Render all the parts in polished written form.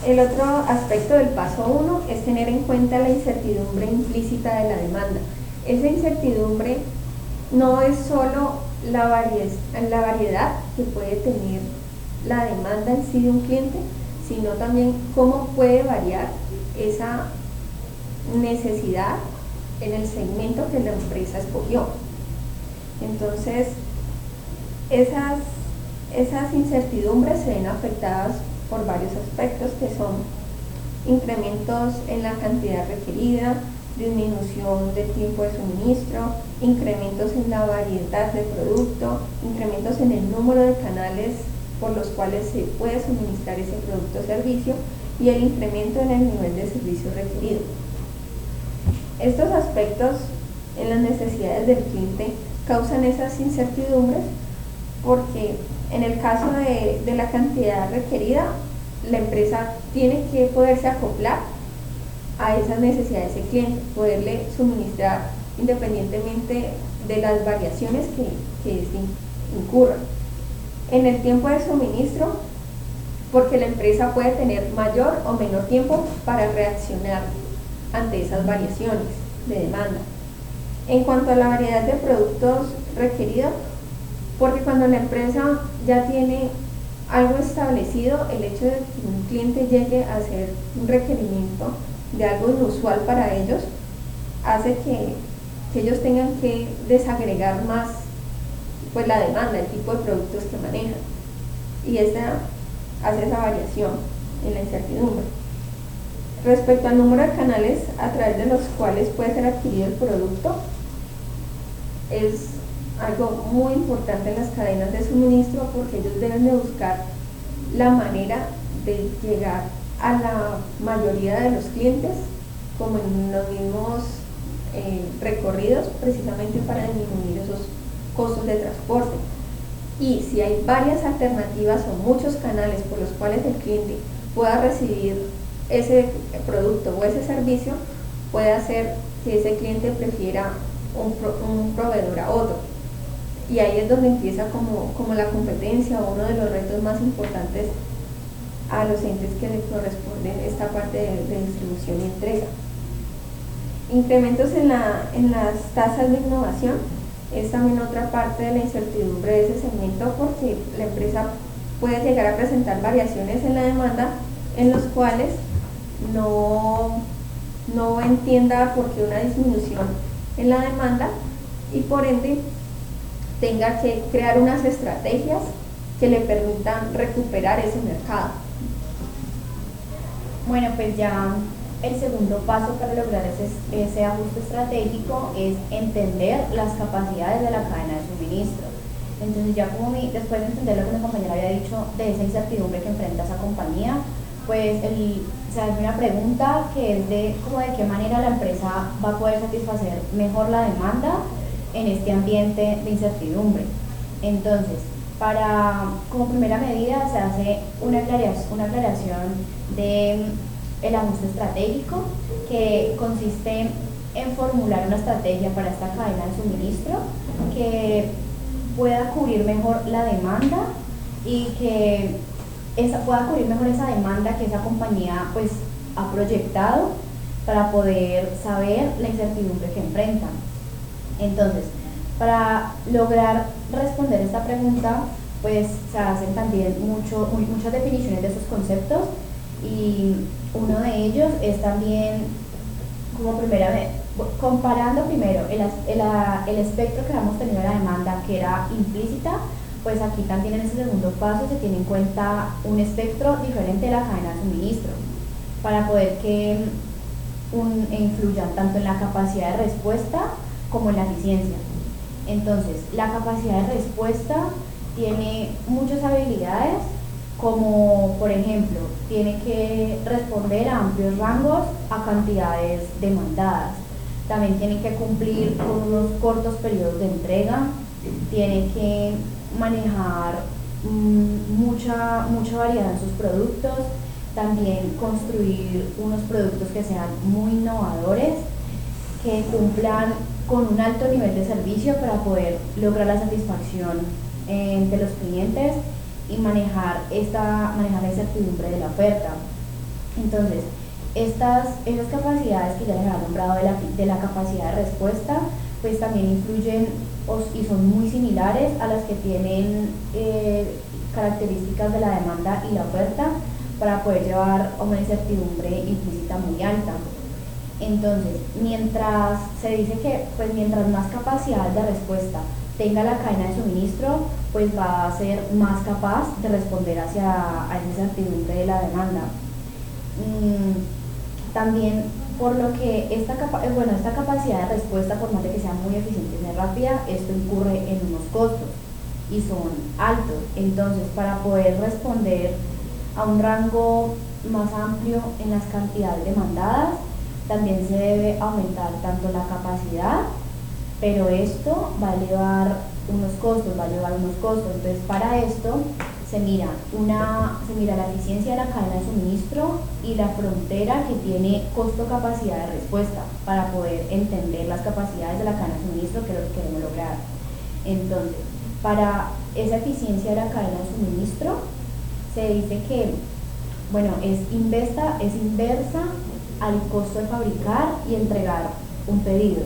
El otro aspecto del paso 1 es tener en cuenta la incertidumbre implícita de la demanda. Esa incertidumbre no es solo la variedad que puede tener la demanda en sí de un cliente, sino también cómo puede variar esa necesidad en el segmento que la empresa escogió. Entonces, esas incertidumbres se ven afectadas por varios aspectos, que son incrementos en la cantidad requerida, disminución del tiempo de suministro, incrementos en la variedad de producto, incrementos en el número de canales por los cuales se puede suministrar ese producto o servicio y el incremento en el nivel de servicio requerido. Estos aspectos en las necesidades del cliente causan esas incertidumbres porque en el caso de la cantidad requerida, la empresa tiene que poderse acoplar a esas necesidades del cliente, poderle suministrar independientemente de las variaciones que incurran. En el tiempo de suministro, porque la empresa puede tener mayor o menor tiempo para reaccionar ante esas variaciones de demanda. En cuanto a la variedad de productos requeridos, porque cuando la empresa ya tiene algo establecido, el hecho de que un cliente llegue a hacer un requerimiento de algo inusual para ellos hace que ellos tengan que desagregar más pues la demanda, el tipo de productos que manejan, y esta hace esa variación en la incertidumbre. Respecto al número de canales a través de los cuales puede ser adquirido el producto, es algo muy importante en las cadenas de suministro porque ellos deben de buscar la manera de llegar a la mayoría de los clientes como en los mismos recorridos, precisamente para disminuir esos costos de transporte. Y si hay varias alternativas o muchos canales por los cuales el cliente pueda recibir ese producto o ese servicio, puede hacer que ese cliente prefiera un proveedor a otro. Y ahí es donde empieza como la competencia o uno de los retos más importantes a los entes que le corresponden esta parte de distribución y entrega. Incrementos en las tasas de innovación es también otra parte de la incertidumbre de ese segmento, porque la empresa puede llegar a presentar variaciones en la demanda en los cuales no entienda por qué una disminución en la demanda y por ende tenga que crear unas estrategias que le permitan recuperar ese mercado. Bueno, pues ya el segundo paso para lograr ese ajuste estratégico es entender las capacidades de la cadena de suministro. Entonces ya después de entender lo que mi compañera había dicho de esa incertidumbre que enfrenta esa compañía, pues se hace una pregunta que es de qué manera la empresa va a poder satisfacer mejor la demanda en este ambiente de incertidumbre. Entonces, como primera medida se hace una aclaración de el ajuste estratégico, que consiste en formular una estrategia para esta cadena de suministro que pueda cubrir mejor la demanda y que pueda cubrir mejor esa demanda que esa compañía pues ha proyectado para poder saber la incertidumbre que enfrentan. Entonces, para lograr responder esta pregunta, pues se hacen también muchas definiciones de esos conceptos, y uno de ellos es también, comparando primero el espectro que habíamos tenido de la demanda, que era implícita, pues aquí también en ese segundo paso se tiene en cuenta un espectro diferente de la cadena de suministro, para poder que influyan tanto en la capacidad de respuesta como en la eficiencia. Entonces, la capacidad de respuesta tiene muchas habilidades, como por ejemplo, tiene que responder a amplios rangos a cantidades demandadas. También tiene que cumplir con unos cortos periodos de entrega, tiene que manejar mucha variedad en sus productos, también construir unos productos que sean muy innovadores, que cumplan con un alto nivel de servicio para poder lograr la satisfacción de los clientes y manejar la incertidumbre de la oferta. Entonces, esas capacidades que ya les había nombrado de la capacidad de respuesta, pues también influyen y son muy similares a las que tienen características de la demanda y la oferta para poder llevar a una incertidumbre implícita muy alta. Entonces, mientras se dice que pues mientras más capacidad de respuesta tenga la cadena de suministro, pues va a ser más capaz de responder a esa incertidumbre de la demanda. También por lo que esta capacidad de respuesta, por más de que sea muy eficiente y muy rápida, esto incurre en unos costos y son altos. Entonces, para poder responder a un rango más amplio en las cantidades demandadas, también se debe aumentar tanto la capacidad, pero esto va a llevar unos costos. Entonces, para esto se mira la eficiencia de la cadena de suministro y la frontera que tiene costo-capacidad de respuesta para poder entender las capacidades de la cadena de suministro, que es lo que queremos lograr. Entonces, para esa eficiencia de la cadena de suministro, se dice que, es inversa al costo de fabricar y entregar un pedido.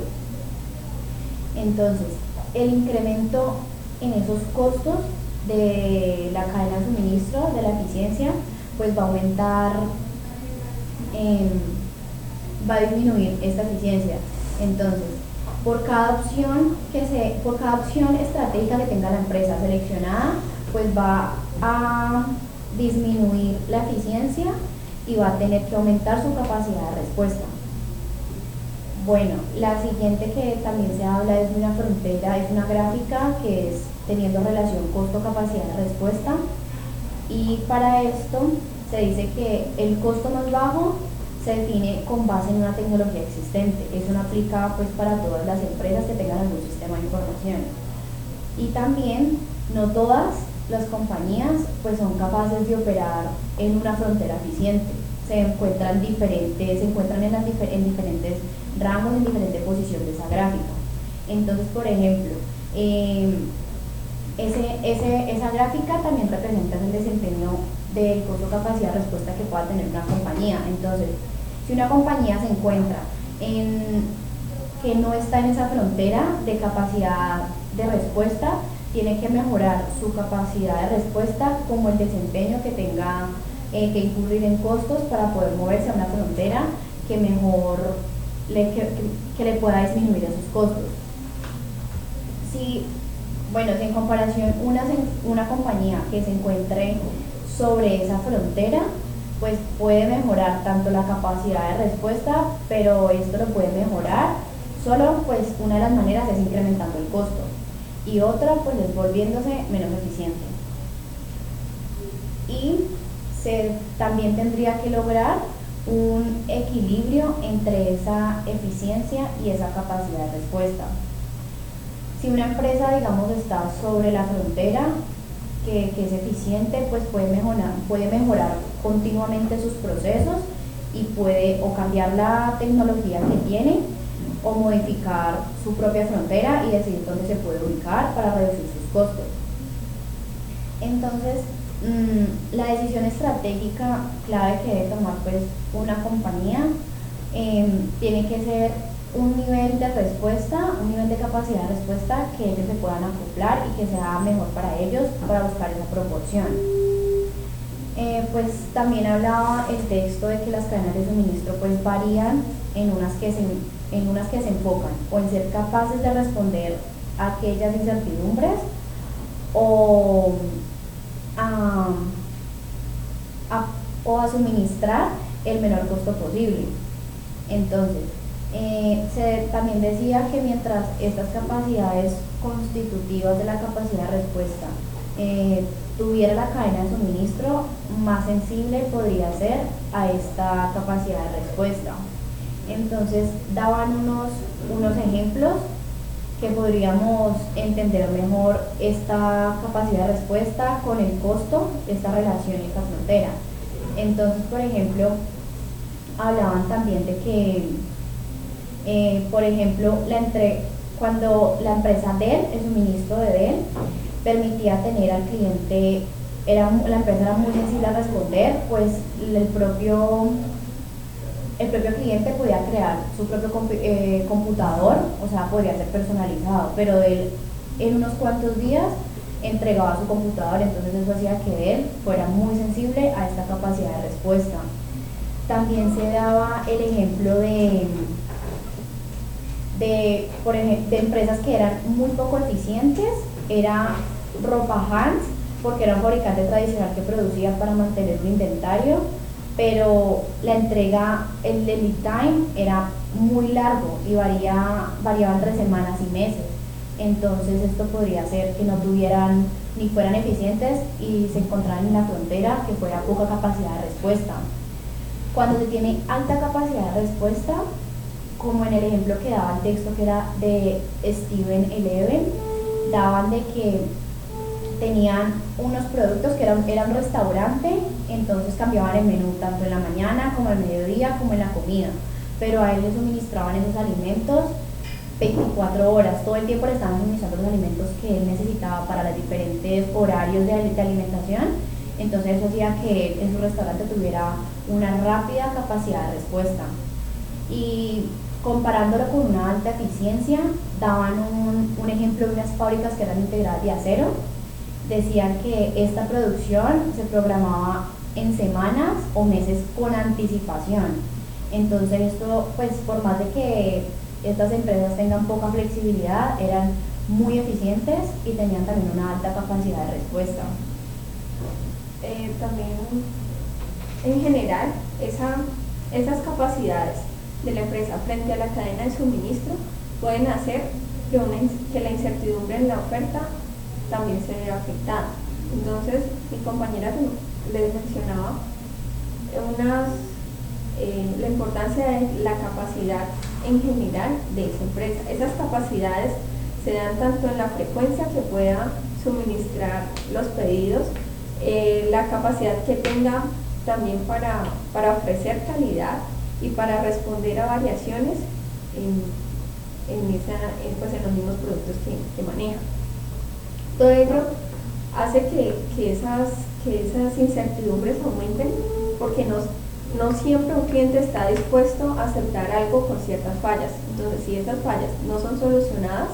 Entonces, el incremento en esos costos de la cadena de suministro, de la eficiencia, pues va a aumentar, va a disminuir esta eficiencia. Entonces, por cada opción estratégica que tenga la empresa seleccionada, pues va a disminuir la eficiencia y va a tener que aumentar su capacidad de respuesta. Bueno, la siguiente que también se habla es de una frontera, es una gráfica que es teniendo relación costo-capacidad de respuesta, y para esto se dice que el costo más bajo se define con base en una tecnología existente. Eso no aplica pues para todas las empresas que tengan algún sistema de información. Y también no todas las compañías pues son capaces de operar en una frontera eficiente. Se encuentran en diferentes rangos, en diferente posición de esa gráfica. Entonces, por ejemplo, esa gráfica también representa el desempeño del costo-capacidad de respuesta que pueda tener una compañía. Entonces, si una compañía se encuentra que no está en esa frontera de capacidad de respuesta, tiene que mejorar su capacidad de respuesta como el desempeño que tenga que incurrir en costos para poder moverse a una frontera que mejor que le pueda disminuir esos costos. Si en comparación una compañía que se encuentre sobre esa frontera, pues puede mejorar tanto la capacidad de respuesta, pero esto lo puede mejorar solo pues una de las maneras es incrementando el costo y otra pues es volviéndose menos eficiente. Y también tendría que lograr un equilibrio entre esa eficiencia y esa capacidad de respuesta. Si una empresa, digamos, está sobre la frontera, que es eficiente, pues puede mejorar continuamente sus procesos y puede o cambiar la tecnología que tiene o modificar su propia frontera y decidir dónde se puede ubicar para reducir sus costos. Entonces, la decisión estratégica clave que debe tomar pues una compañía tiene que ser un nivel de respuesta, un nivel de capacidad de respuesta que ellos se puedan acoplar y que sea mejor para ellos para buscar esa proporción. Pues también hablaba el texto de que las cadenas de suministro pues varían en unas que se enfocan o en ser capaces de responder a aquellas incertidumbres o a suministrar el menor costo posible. Entonces, también decía que mientras estas capacidades constitutivas de la capacidad de respuesta tuviera la cadena de suministro, más sensible podría ser a esta capacidad de respuesta. Entonces, daban unos ejemplos que podríamos entender mejor esta capacidad de respuesta con el costo, esta relación y esta frontera. Entonces, por ejemplo, hablaban también de que, por ejemplo, cuando la empresa Dell, el suministro de Dell, permitía tener al cliente la empresa era muy sensible a responder, pues el propio cliente podía crear su propio computador, o sea, podría ser personalizado, pero él en unos cuantos días entregaba su computador, entonces eso hacía que él fuera muy sensible a esta capacidad de respuesta. También se daba el ejemplo de empresas que eran muy poco eficientes, era Ropa Hans, porque era un fabricante tradicional que producía para mantener un inventario, pero la entrega, el lead time era muy largo y variaba entre semanas y meses. Entonces esto podría ser que no tuvieran ni fueran eficientes y se encontraran en la frontera que fuera poca capacidad de respuesta. Cuando se tiene alta capacidad de respuesta, como en el ejemplo que daba el texto que era de Steven Eleven, daban de que tenían unos productos que era un restaurante, entonces cambiaban el menú tanto en la mañana como al mediodía como en la comida, pero a él le suministraban esos alimentos 24 horas, todo el tiempo le estaban suministrando los alimentos que él necesitaba para los diferentes horarios de alimentación, entonces eso hacía que él en su restaurante tuviera una rápida capacidad de respuesta. Y comparándolo con una alta eficiencia, daban un ejemplo de unas fábricas que eran integradas de acero. Decían que esta producción se programaba en semanas o meses con anticipación. Entonces esto, pues por más de que estas empresas tengan poca flexibilidad, eran muy eficientes y tenían también una alta capacidad de respuesta. También en general esas capacidades de la empresa frente a la cadena de suministro pueden hacer que la incertidumbre en la oferta también se vea afectada. Entonces, mi compañera les mencionaba la importancia de la capacidad en general de esa empresa. Esas capacidades se dan tanto en la frecuencia que pueda suministrar los pedidos, la capacidad que tenga también para ofrecer calidad y para responder a variaciones pues en los mismos productos que maneja. Todo ello hace que esas incertidumbres aumenten porque no siempre un cliente está dispuesto a aceptar algo con ciertas fallas. Entonces, si esas fallas no son solucionadas,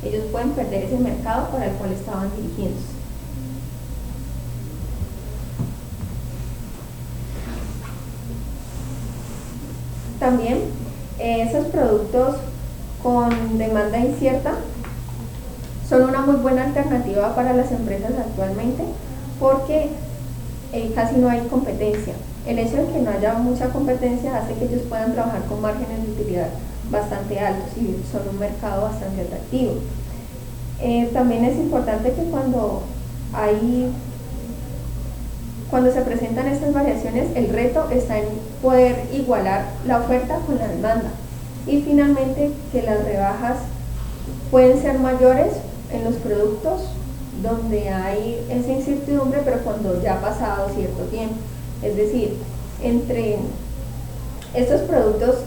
ellos pueden perder ese mercado para el cual estaban dirigiéndose. También esos productos con demanda incierta son una muy buena alternativa para las empresas actualmente porque casi no hay competencia. El hecho de que no haya mucha competencia hace que ellos puedan trabajar con márgenes de utilidad bastante altos y son un mercado bastante atractivo. También es importante que cuando se presentan estas variaciones, el reto está en poder igualar la oferta con la demanda. Y finalmente, que las rebajas pueden ser mayores en los productos donde hay esa incertidumbre, pero cuando ya ha pasado cierto tiempo. Es decir, entre estos productos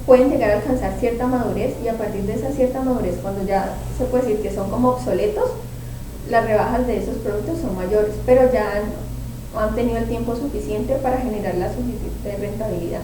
pueden llegar a alcanzar cierta madurez y a partir de esa cierta madurez, cuando ya se puede decir que son como obsoletos, las rebajas de esos productos son mayores, pero ya han tenido el tiempo suficiente para generar la suficiente rentabilidad.